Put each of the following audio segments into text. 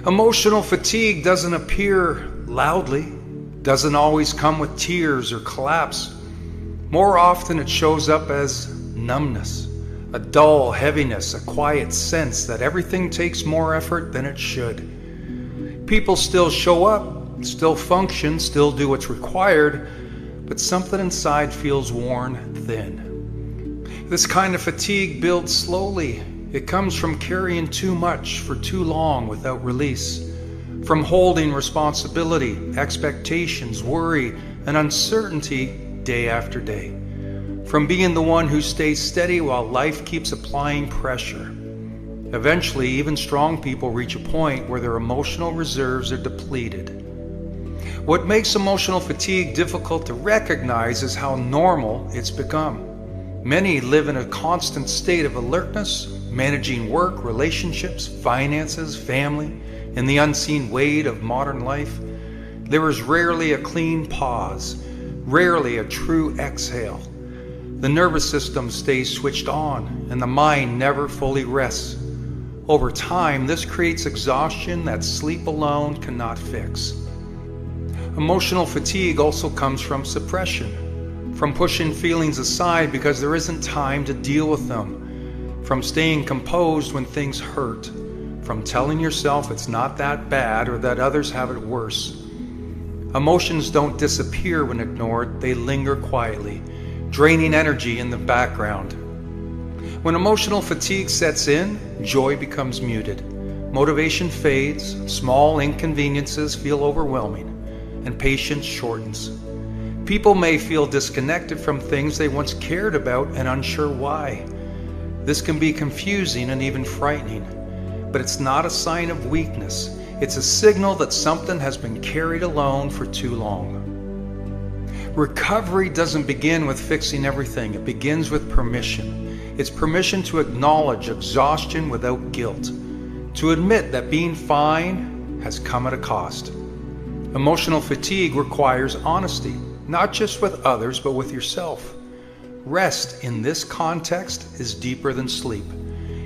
Emotional fatigue doesn't appear loudly, doesn't always come with tears or collapse. More often it shows up as numbness, a dull heaviness, a quiet sense that everything takes more effort than it should. People still show up, still function, still do what's required, but something inside feels worn thin. This kind of fatigue builds slowly. It comes from carrying too much for too long without release, from holding responsibility, expectations, worry, and uncertainty day after day, from being the one who stays steady while life keeps applying pressure. Eventually, even strong people reach a point where their emotional reserves are depleted. What makes emotional fatigue difficult to recognize is how normal it's become. Many live in a constant state of alertness, managing work, relationships, finances, family, and the unseen weight of modern life. There is rarely a clean pause, rarely a true exhale. The nervous system stays switched on, and the mind never fully rests. Over time, this creates exhaustion that sleep alone cannot fix. Emotional fatigue also comes from suppression, from pushing feelings aside because there isn't time to deal with them, from staying composed when things hurt, from telling yourself it's not that bad or that others have it worse. Emotions don't disappear when ignored, they linger quietly, draining energy in the background. When emotional fatigue sets in, joy becomes muted. Motivation fades, small inconveniences feel overwhelming, and patience shortens. People may feel disconnected from things they once cared about and unsure why. This can be confusing and even frightening, but it's not a sign of weakness. It's a signal that something has been carried alone for too long. Recovery doesn't begin with fixing everything. It begins with permission. It's permission to acknowledge exhaustion without guilt, to admit that being fine has come at a cost. Emotional fatigue requires honesty, not just with others, but with yourself. Rest in this context is deeper than sleep.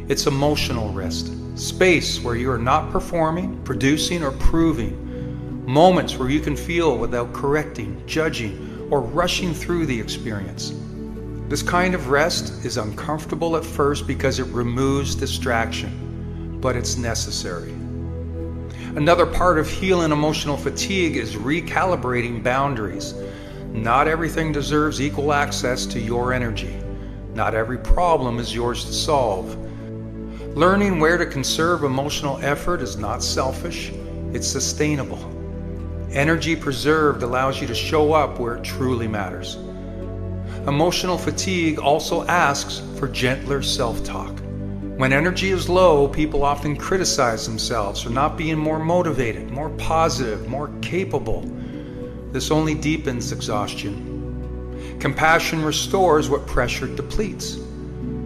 It's emotional rest, space where you are not performing, producing, or proving, moments where you can feel without correcting, judging, or rushing through the experience. This kind of rest is uncomfortable at first because it removes distraction, but it's necessary. Another part of healing emotional fatigue is recalibrating boundaries. Not everything deserves equal access to your energy. Not every problem is yours to solve. Learning where to conserve emotional effort is not selfish, it's sustainable. Energy preserved allows you to show up where it truly matters. Emotional fatigue also asks for gentler self-talk. When energy is low, people often criticize themselves for not being more motivated, more positive, more capable. This only deepens exhaustion. Compassion restores what pressure depletes.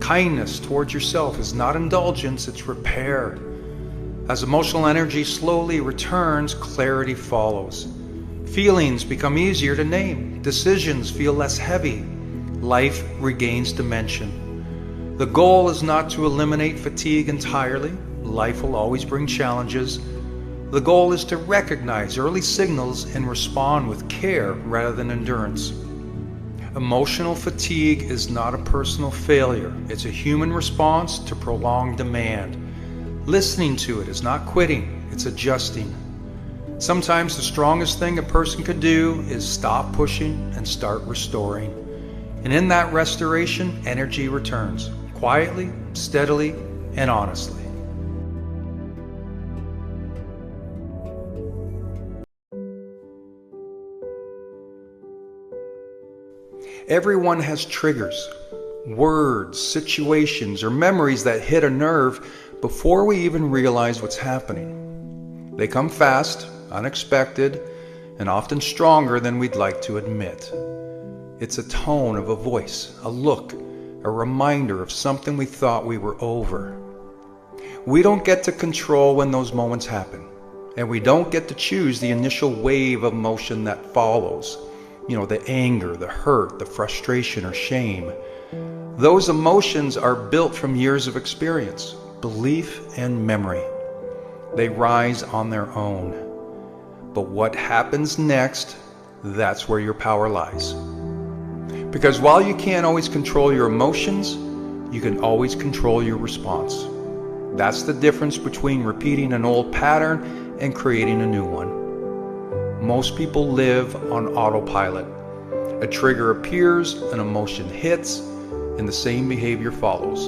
Kindness towards yourself is not indulgence, it's repair. As emotional energy slowly returns, clarity follows. Feelings become easier to name. Decisions feel less heavy. Life regains dimension. The goal is not to eliminate fatigue entirely. Life will always bring challenges. The goal is to recognize early signals and respond with care rather than endurance. Emotional fatigue is not a personal failure. It's a human response to prolonged demand. Listening to it is not quitting, it's adjusting. Sometimes the strongest thing a person could do is stop pushing and start restoring. And in that restoration, energy returns, quietly, steadily, and honestly. Everyone has triggers, words, situations, or memories that hit a nerve before we even realize what's happening. They come fast, unexpected, and often stronger than we'd like to admit. It's a tone of a voice, a look, a reminder of something we thought we were over. We don't get to control when those moments happen, and we don't get to choose the initial wave of emotion that follows. The anger, the hurt, the frustration, or shame. Those emotions are built from years of experience, belief, and memory. They rise on their own. But what happens next, that's where your power lies. Because while you can't always control your emotions, you can always control your response. That's the difference between repeating an old pattern and creating a new one. Most people live on autopilot. A trigger appears, an emotion hits, and the same behavior follows.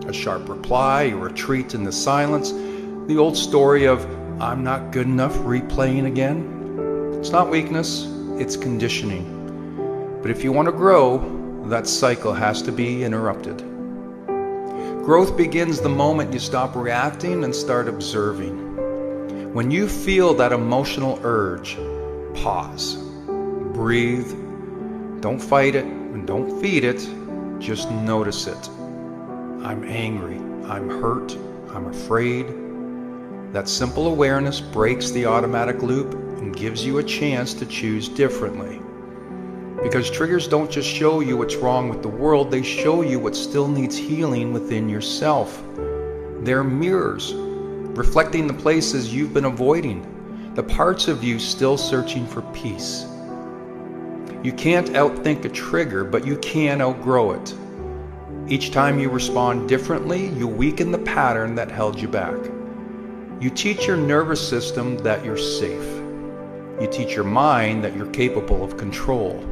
A sharp reply, a retreat into silence, the old story of "I'm not good enough" replaying again. It's not weakness, it's conditioning. But if you want to grow, that cycle has to be interrupted. Growth begins the moment you stop reacting and start observing. When you feel that emotional urge, pause, breathe, don't fight it and don't feed it, just notice it. I'm angry, I'm hurt, I'm afraid. That simple awareness breaks the automatic loop and gives you a chance to choose differently. Because triggers don't just show you what's wrong with the world, they show you what still needs healing within yourself. They're mirrors, reflecting the places you've been avoiding, the parts of you still searching for peace. You can't outthink a trigger, but you can outgrow it. Each time you respond differently, you weaken the pattern that held you back. You teach your nervous system that you're safe. You teach your mind that you're capable of control.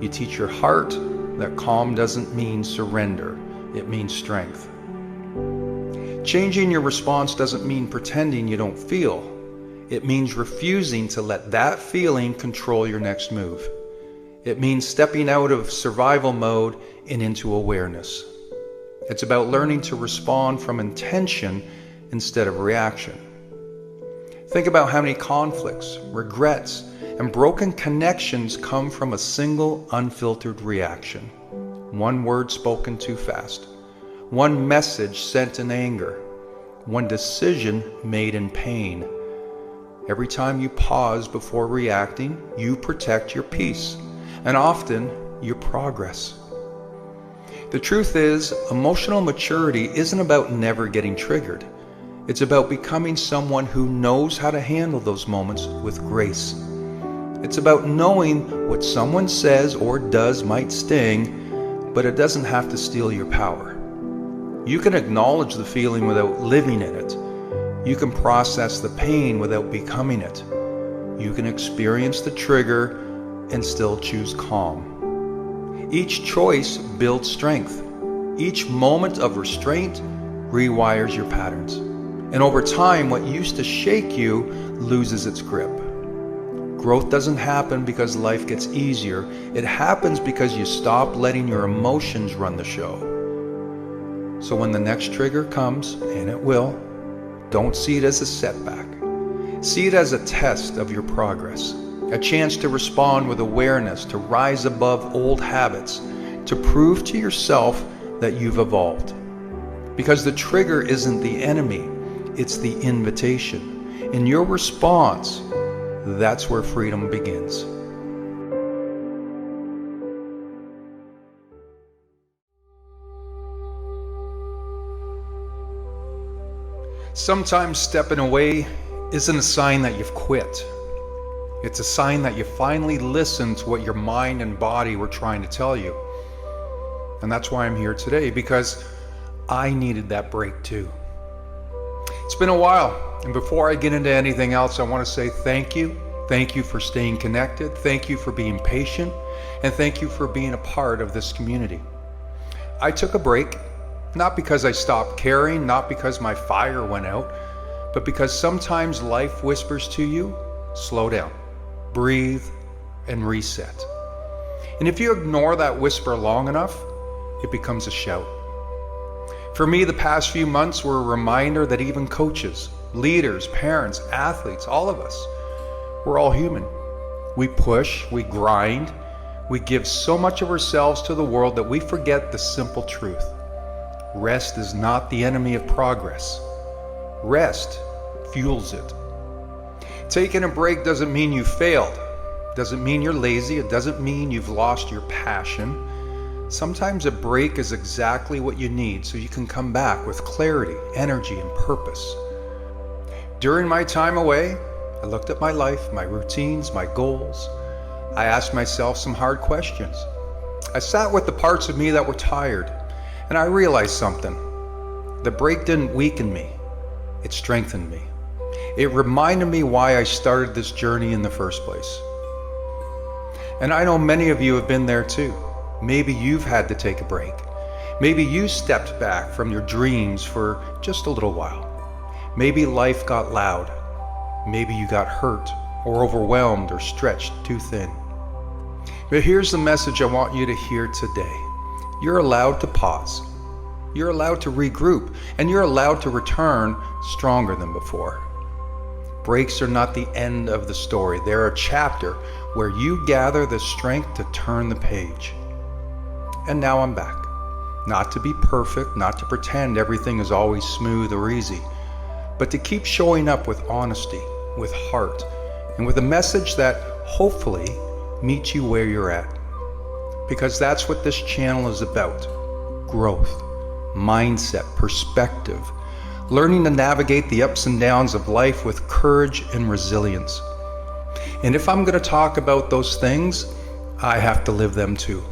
You teach your heart that calm doesn't mean surrender, it means strength. Changing your response doesn't mean pretending you don't feel. It means refusing to let that feeling control your next move. It means stepping out of survival mode and into awareness. It's about learning to respond from intention instead of reaction. Think about how many conflicts, regrets, and broken connections come from a single unfiltered reaction. One word spoken too fast. One message sent in anger. One decision made in pain. Every time you pause before reacting, you protect your peace, and often your progress. The truth is, emotional maturity isn't about never getting triggered. It's about becoming someone who knows how to handle those moments with grace. It's about knowing what someone says or does might sting, but it doesn't have to steal your power. You can acknowledge the feeling without living in it. You can process the pain without becoming it. You can experience the trigger and still choose calm. Each choice builds strength. Each moment of restraint rewires your patterns. And over time, what used to shake you loses its grip. Growth doesn't happen because life gets easier. It happens because you stop letting your emotions run the show. So when the next trigger comes, and it will, don't see it as a setback. See it as a test of your progress, a chance to respond with awareness, to rise above old habits, to prove to yourself that you've evolved. Because the trigger isn't the enemy, it's the invitation. In your response, that's where freedom begins. Sometimes stepping away isn't a sign that you've quit. It's a sign that you finally listened to what your mind and body were trying to tell you. And that's why I'm here today, because I needed that break too. It's been a while, and before I get into anything else, I want to say thank you. Thank you for staying connected. Thank you for being patient. And thank you for being a part of this community. I took a break, not because I stopped caring, not because my fire went out, but because sometimes life whispers to you, slow down, breathe, and reset. And if you ignore that whisper long enough, it becomes a shout. For me, the past few months were a reminder that even coaches, leaders, parents, athletes, all of us, we're all human. We push, we grind, we give so much of ourselves to the world that we forget the simple truth. Rest is not the enemy of progress. Rest fuels it. Taking a break doesn't mean you failed. Doesn't mean you're lazy. It doesn't mean you've lost your passion. Sometimes a break is exactly what you need so you can come back with clarity, energy, and purpose. During my time away, I looked at my life, my routines, my goals. I asked myself some hard questions. I sat with the parts of me that were tired, and I realized something. The break didn't weaken me, it strengthened me. It reminded me why I started this journey in the first place. And I know many of you have been there too. Maybe you've had to take a break. Maybe you stepped back from your dreams for just a little while. Maybe life got loud. Maybe you got hurt or overwhelmed or stretched too thin. But here's the message I want you to hear today. You're allowed to pause. You're allowed to regroup, and you're allowed to return stronger than before. Breaks are not the end of the story. They're a chapter where you gather the strength to turn the page. And now I'm back. Not to be perfect, not to pretend everything is always smooth or easy, but to keep showing up with honesty, with heart, and with a message that hopefully meets you where you're at. Because that's what this channel is about. Growth, mindset, perspective, learning to navigate the ups and downs of life with courage and resilience. And if I'm going to talk about those things, I have to live them too.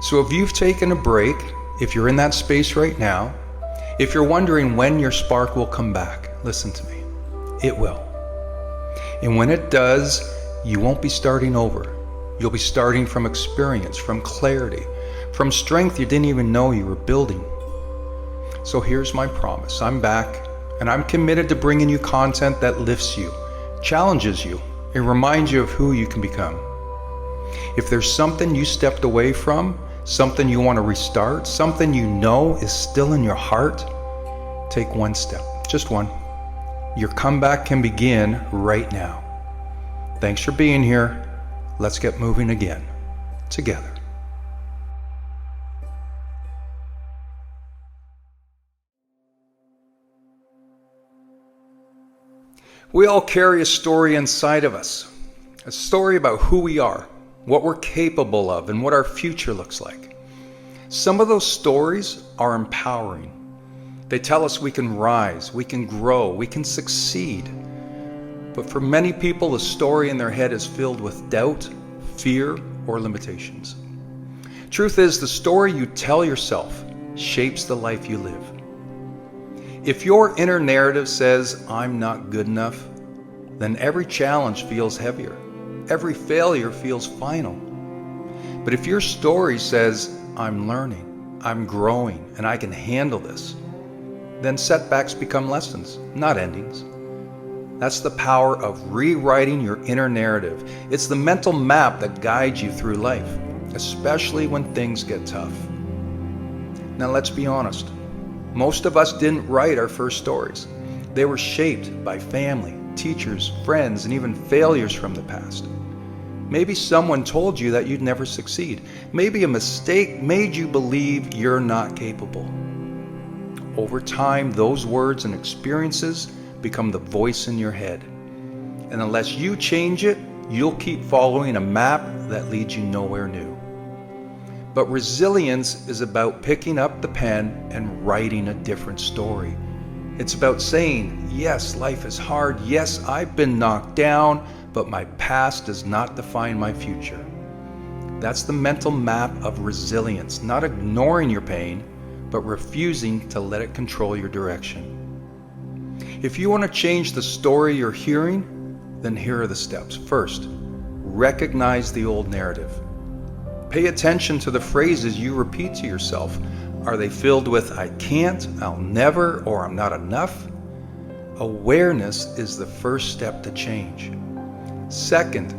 So if you've taken a break, if you're in that space right now, if you're wondering when your spark will come back, listen to me. It will. And when it does, you won't be starting over. You'll be starting from experience, from clarity, from strength you didn't even know you were building. So here's my promise. I'm back, and I'm committed to bringing you content that lifts you, challenges you, and reminds you of who you can become. If there's something you stepped away from, something you want to restart, something you know is still in your heart, take one step, just one. Your comeback can begin right now. Thanks for being here. Let's get moving again, together. We all carry a story inside of us, a story about who we are, what we're capable of, and what our future looks like. Some of those stories are empowering. They tell us we can rise, we can grow, we can succeed. But for many people, the story in their head is filled with doubt, fear, or limitations. Truth is, the story you tell yourself shapes the life you live. If your inner narrative says, "I'm not good enough," then every challenge feels heavier. Every failure feels final. But if your story says, "I'm learning, I'm growing, and I can handle this," then setbacks become lessons, not endings. That's the power of rewriting your inner narrative. It's the mental map that guides you through life, especially when things get tough. Now let's be honest. Most of us didn't write our first stories. They were shaped by family, teachers, friends, and even failures from the past. Maybe someone told you that you'd never succeed. Maybe a mistake made you believe you're not capable. Over time, those words and experiences become the voice in your head. And unless you change it, you'll keep following a map that leads you nowhere new. But resilience is about picking up the pen and writing a different story. It's about saying, yes, life is hard. Yes, I've been knocked down, but my past does not define my future. That's the mental map of resilience, not ignoring your pain, but refusing to let it control your direction. If you want to change the story you're hearing, then here are the steps. First, recognize the old narrative. Pay attention to the phrases you repeat to yourself. Are they filled with "I can't," "I'll never," or "I'm not enough"? Awareness is the first step to change. Second,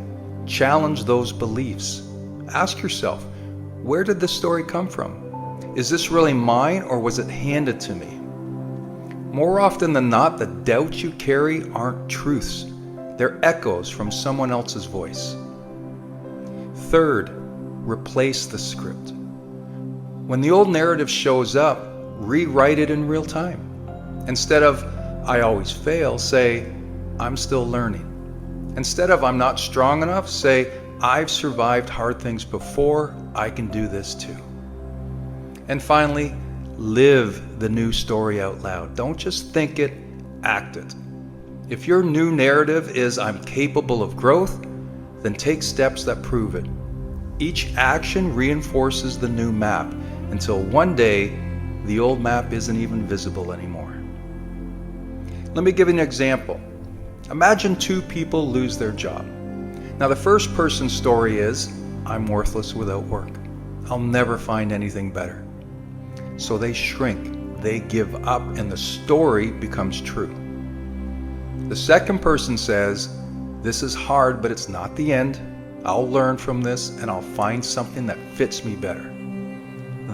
challenge those beliefs. Ask yourself, where did this story come from? Is this really mine, or was it handed to me? More often than not, the doubts you carry aren't truths. They're echoes from someone else's voice. Third, replace the script. When the old narrative shows up, rewrite it in real time. Instead of "I always fail," say "I'm still learning." Instead of "I'm not strong enough," say "I've survived hard things before, I can do this too." And finally, live the new story out loud. Don't just think it, act it. If your new narrative is "I'm capable of growth," then take steps that prove it. Each action reinforces the new map until one day the old map isn't even visible anymore. Let me give you an example. Imagine two people lose their job. Now the first person's story is, "I'm worthless without work. I'll never find anything better." So they shrink, they give up, and the story becomes true. The second person says, "This is hard, but it's not the end. I'll learn from this and I'll find something that fits me better."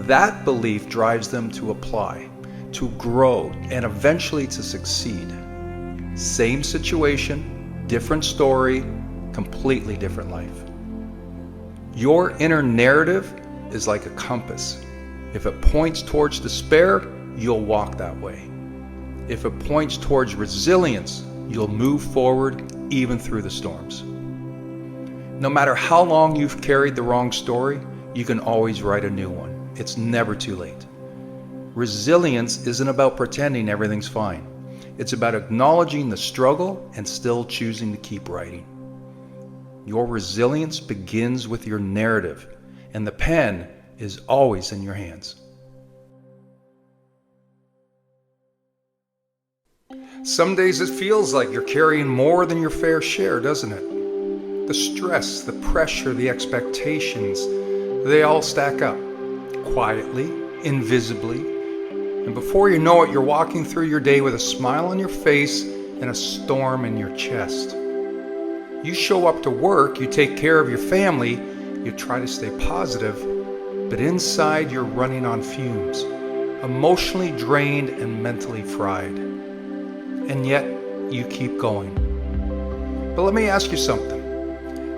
That belief drives them to apply, to grow, and eventually to succeed. Same situation, different story, completely different life. Your inner narrative is like a compass. If it points towards despair, you'll walk that way. If it points towards resilience, you'll move forward even through the storms. No matter how long you've carried the wrong story, you can always write a new one. It's never too late. Resilience isn't about pretending everything's fine. It's about acknowledging the struggle and still choosing to keep writing. Your resilience begins with your narrative, and the pen is always in your hands. Some days it feels like you're carrying more than your fair share, doesn't it? The stress, the pressure, the expectations, they all stack up, quietly, invisibly, and before you know it, you're walking through your day with a smile on your face and a storm in your chest. You show up to work, you take care of your family, you try to stay positive, but inside you're running on fumes, emotionally drained and mentally fried. And yet, you keep going. But let me ask you something.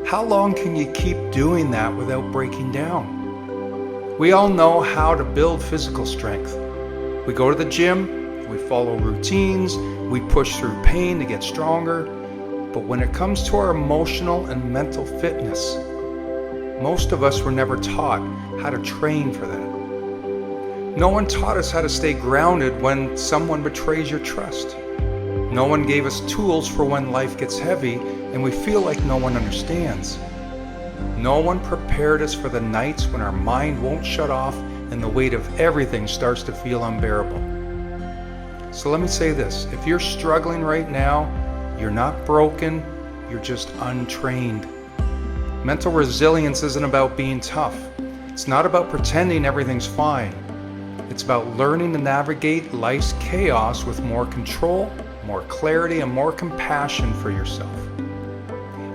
How long can you keep doing that without breaking down? We all know how to build physical strength. We go to the gym, we follow routines, we push through pain to get stronger. But when it comes to our emotional and mental fitness, most of us were never taught how to train for that. No one taught us how to stay grounded when someone betrays your trust. No one gave us tools for when life gets heavy and we feel like no one understands. No one prepared us for the nights when our mind won't shut off and the weight of everything starts to feel unbearable. So let me say this, if you're struggling right now, you're not broken, you're just untrained. Mental resilience isn't about being tough. It's not about pretending everything's fine. It's about learning to navigate life's chaos with more control, more clarity, and more compassion for yourself.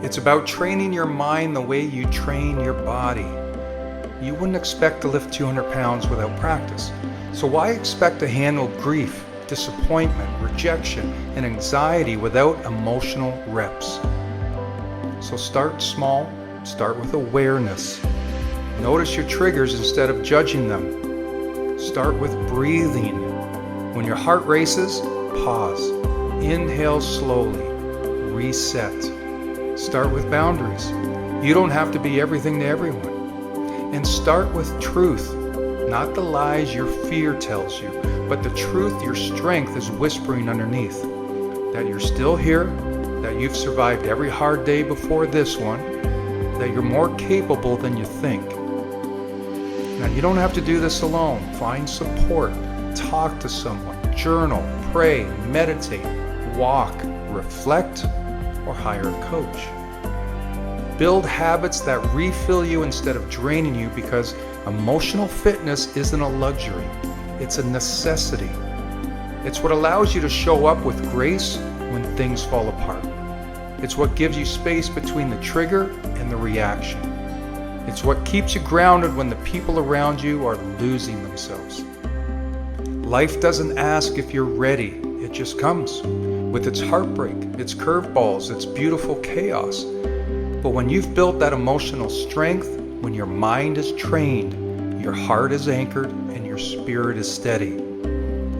It's about training your mind the way you train your body. You wouldn't expect to lift 200 pounds without practice. So why expect to handle grief, disappointment, rejection, and anxiety without emotional reps? So start small, start with awareness. Notice your triggers instead of judging them. Start with breathing. When your heart races, pause. Inhale slowly. Reset. Start with boundaries. You don't have to be everything to everyone. And start with truth, not the lies your fear tells you, but the truth your strength is whispering underneath. That you're still here, that you've survived every hard day before this one, that you're more capable than you think. Now, you don't have to do this alone. Find support, talk to someone, journal, pray, meditate, walk, reflect, or hire a coach. Build habits that refill you instead of draining you, because emotional fitness isn't a luxury, it's a necessity. It's what allows you to show up with grace when things fall apart. It's what gives you space between the trigger and the reaction. It's what keeps you grounded when the people around you are losing themselves. Life doesn't ask if you're ready, it just comes. With its heartbreak, its curveballs, its beautiful chaos. But when you've built that emotional strength, when your mind is trained, your heart is anchored, and your spirit is steady,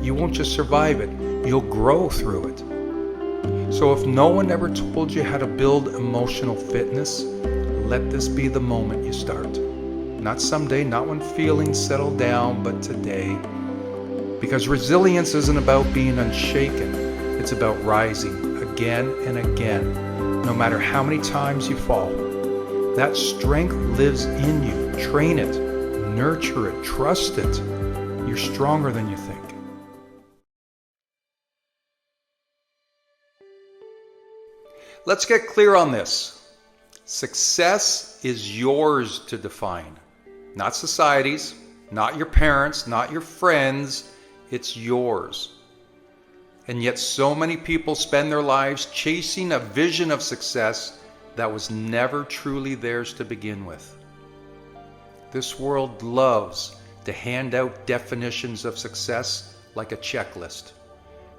you won't just survive it, you'll grow through it. So if no one ever told you how to build emotional fitness, let this be the moment you start. Not someday, not when feelings settle down, but today. Because resilience isn't about being unshaken, it's about rising again and again, no matter how many times you fall. That strength lives in you. Train it, nurture it, trust it. You're stronger than you think. Let's get clear on this. Success is yours to define, not society's, not your parents, not your friends. It's yours. And yet so many people spend their lives chasing a vision of success that was never truly theirs to begin with. This world loves to hand out definitions of success like a checklist.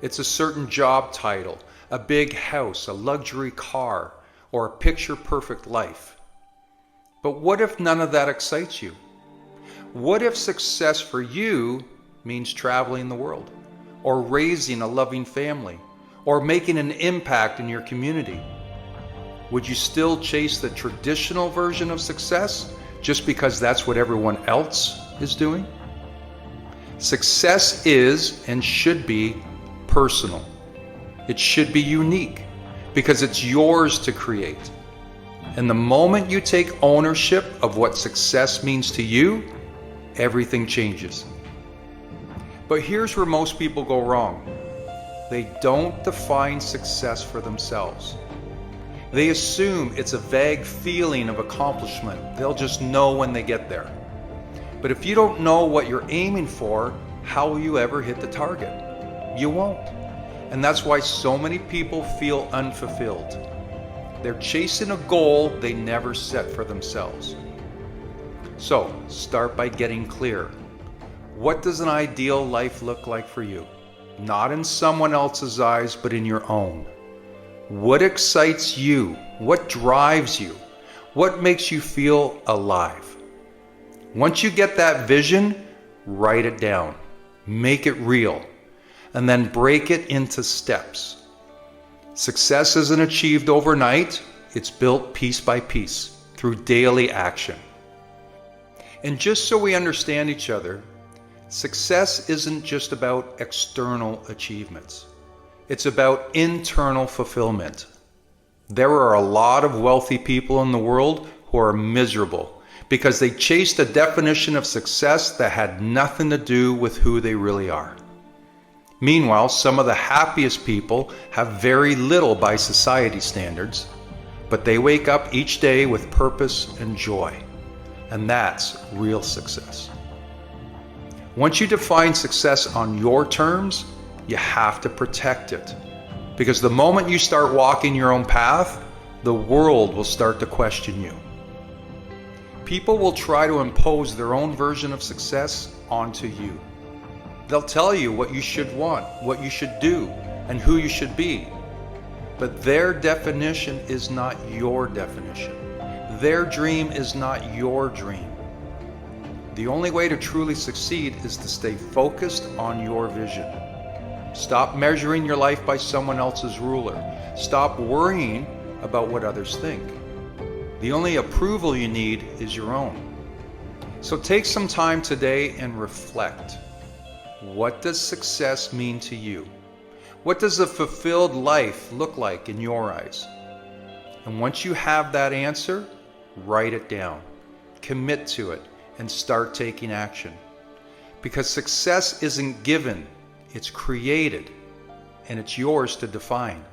It's a certain job title, a big house, a luxury car, or a picture-perfect life. But what if none of that excites you? What if success for you means traveling the world, or raising a loving family, or making an impact in your community? Would you still chase the traditional version of success just because that's what everyone else is doing? Success is and should be personal. It should be unique because it's yours to create. And the moment you take ownership of what success means to you, everything changes. But here's where most people go wrong. They don't define success for themselves. They assume it's a vague feeling of accomplishment. They'll just know when they get there. But if you don't know what you're aiming for, how will you ever hit the target? You won't. And that's why so many people feel unfulfilled. They're chasing a goal they never set for themselves. So, start by getting clear. What does an ideal life look like for you? Not in someone else's eyes, but in your own. What excites you? What drives you? What makes you feel alive? Once you get that vision, write it down. Make it real. And then break it into steps. Success isn't achieved overnight. It's built piece by piece through daily action. And just so we understand each other, success isn't just about external achievements. It's about internal fulfillment. There are a lot of wealthy people in the world who are miserable because they chased a definition of success that had nothing to do with who they really are. Meanwhile, some of the happiest people have very little by society standards, but they wake up each day with purpose and joy. And that's real success. Once you define success on your terms, you have to protect it. Because the moment you start walking your own path, the world will start to question you. People will try to impose their own version of success onto you. They'll tell you what you should want, what you should do, and who you should be. But their definition is not your definition. Their dream is not your dream. The only way to truly succeed is to stay focused on your vision. Stop measuring your life by someone else's ruler. Stop worrying about what others think. The only approval you need is your own. So take some time today and reflect. What does success mean to you? What does a fulfilled life look like in your eyes? And once you have that answer, write it down, commit to it, and start taking action. Because success isn't given, it's created, and it's yours to define.